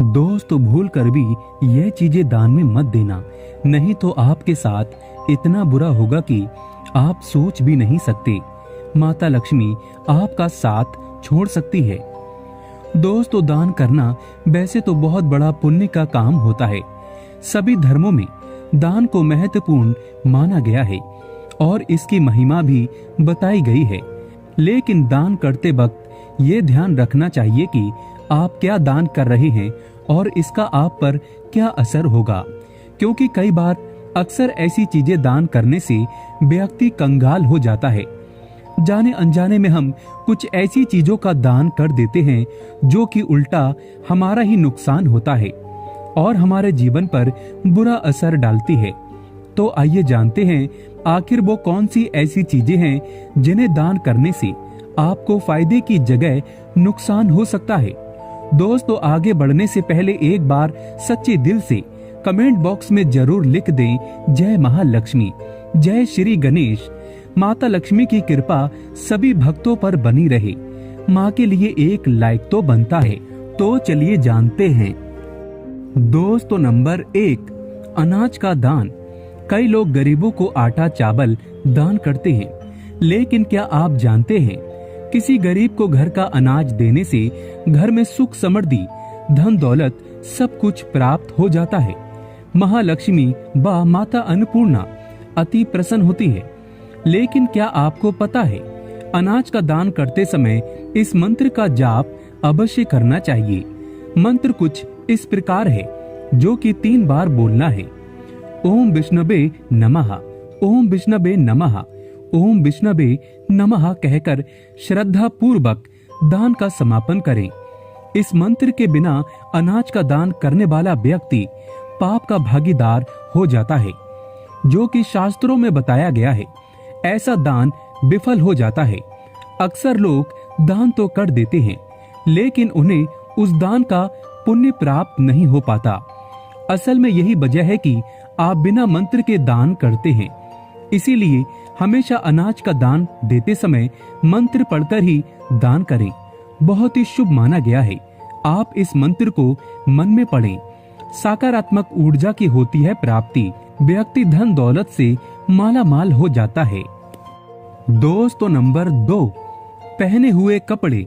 दोस्त भूल कर भी यह चीजें दान में मत देना, नहीं तो आपके साथ इतना बुरा होगा कि आप सोच भी नहीं सकते। माता लक्ष्मी आपका साथ छोड़ सकती है। दोस्तों, दान करना वैसे तो बहुत बड़ा पुण्य का काम होता है। सभी धर्मों में दान को महत्वपूर्ण माना गया है और इसकी महिमा भी बताई गई है। लेकिन दान करते वक्त ये ध्यान रखना चाहिए कि आप क्या दान कर रहे हैं और इसका आप पर क्या असर होगा, क्योंकि कई बार अक्सर ऐसी चीजें दान करने से व्यक्ति कंगाल हो जाता है। जाने अनजाने में हम कुछ ऐसी चीजों का दान कर देते हैं जो कि उल्टा हमारा ही नुकसान होता है और हमारे जीवन पर बुरा असर डालती है। तो आइए जानते हैं आखिर वो कौन सी ऐसी चीजें हैं जिन्हें दान करने से आपको फायदे की जगह नुकसान हो सकता है। दोस्तों, आगे बढ़ने से पहले एक बार सच्चे दिल से कमेंट बॉक्स में जरूर लिख दें, जय महालक्ष्मी, जय श्री गणेश। माता लक्ष्मी की कृपा सभी भक्तों पर बनी रहे। माँ के लिए एक लाइक तो बनता है। तो चलिए जानते हैं। दोस्तों, नंबर 1, अनाज का दान। कई लोग गरीबों को आटा चावल दान करते हैं, लेकिन क्या आप जानते हैं किसी गरीब को घर का अनाज देने से घर में सुख समृद्धि धन दौलत सब कुछ प्राप्त हो जाता है। महालक्ष्मी व माता अन्नपूर्णा अति प्रसन्न होती है। लेकिन क्या आपको पता है अनाज का दान करते समय इस मंत्र का जाप अवश्य करना चाहिए। मंत्र कुछ इस प्रकार है, जो कि 3 बार बोलना है। ओम विष्णवे नमः, ओम विष्णवे नमः, ओम विष्णवे नमः कहकर श्रद्धा पूर्वक दान का समापन करें। इस मंत्र के बिना अनाज का दान करने वाला व्यक्ति पाप का भागीदार हो जाता है, जो कि शास्त्रों में बताया गया है। ऐसा दान विफल हो जाता है। अक्सर लोग दान तो कर देते हैं, लेकिन उन्हें उस दान का पुण्य प्राप्त नहीं हो पाता। असल में यही वजह है कि आप बिना मंत्र के दान करते हैं। इसीलिए हमेशा अनाज का दान देते समय मंत्र पढ़कर ही दान करें। बहुत ही शुभ माना गया है। आप इस मंत्र को मन में पढ़ें। सकारात्मक ऊर्जा की होती है प्राप्ति। व्यक्ति धन दौलत से माला माल हो जाता है। दोस्तों, नंबर 2, पहने हुए कपड़े।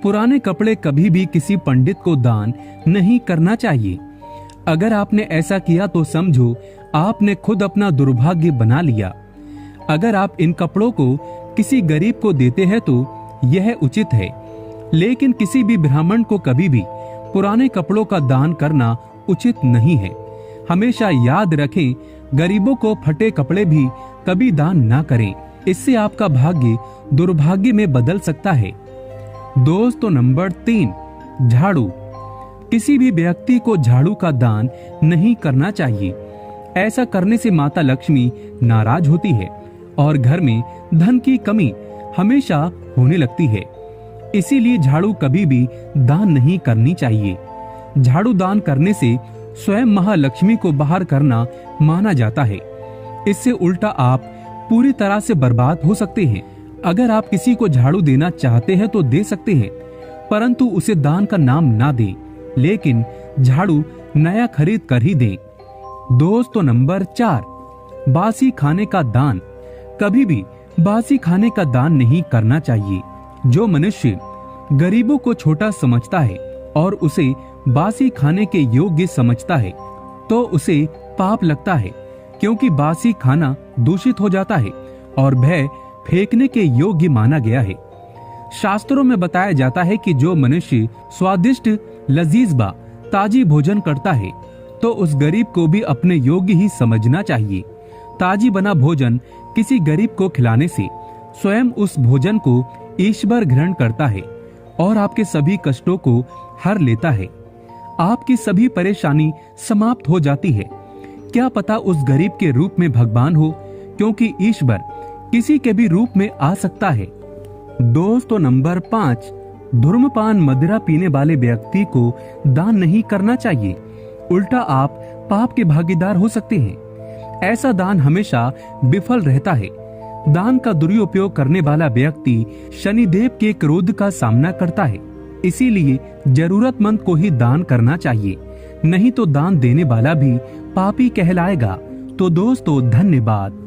पुराने कपड़े कभी भी किसी पंडित को दान नहीं करना चाहिए। अगर आपने ऐसा किया तो समझो आपने खुद अपना दुर्भाग्य बना लिया। अगर आप इन कपड़ों को किसी गरीब को देते हैं तो यह उचित है, लेकिन किसी भी ब्राह्मण को कभी भी पुराने कपड़ों का दान करना उचित नहीं है। हमेशा याद रखें, गरीबों को फटे कपड़े भी कभी दान ना करें। इससे आपका भाग्य दुर्भाग्य में बदल सकता है। दोस्तों, नंबर 3, झाड़ू। किसी भी व्यक्ति को झाड़ू का दान नहीं करना चाहिए। ऐसा करने से माता लक्ष्मी नाराज होती है और घर में धन की कमी हमेशा होने लगती है। इसीलिए झाड़ू कभी भी दान नहीं करनी चाहिए। झाड़ू दान करने से स्वयं महालक्ष्मी को बाहर करना माना जाता है। इससे उल्टा आप पूरी तरह से बर्बाद हो सकते हैं। अगर आप किसी को झाड़ू देना चाहते हैं तो दे सकते हैं, परंतु उसे दान का नाम ना दें, लेकिन झाड़ू नया खरीद कर ही दें। दोस्तों, नंबर 4, बासी खाने का दान। कभी भी बासी खाने का दान नहीं करना चाहिए। जो मनुष्य गरीबों को छोटा समझता है और उसे बासी खाने के योग्य समझता है, तो उसे पाप लगता है, क्योंकि बासी खाना दूषित हो जाता है और वह फेंकने के योग्य माना गया है। शास्त्रों में बताया जाता है कि जो मनुष्य स्वादिष्ट लजीज बा ताजी भोजन करता है, तो उस गरीब को भी अपने योग्य ही समझना चाहिए। ताजी बना भोजन किसी गरीब को खिलाने से स्वयं उस भोजन को ईश्वर ग्रहण करता है और आपके सभी कष्टों को हर लेता है। आपकी सभी परेशानी समाप्त हो जाती है। क्या पता उस गरीब के रूप में भगवान हो, क्योंकि ईश्वर किसी के भी रूप में आ सकता है। दोस्तों, नंबर 5, धूम्रपान मदिरा पीने वाले व्यक्ति को दान नहीं करना चाहिए। उल्टा आप पाप के भागीदार हो सकते हैं। ऐसा दान हमेशा विफल रहता है। दान का दुरुपयोग करने वाला व्यक्ति शनिदेव के क्रोध का सामना करता है। इसीलिए जरूरतमंद को ही दान करना चाहिए, नहीं तो दान देने वाला भी पापी कहलाएगा। तो दोस्तों, धन्यवाद।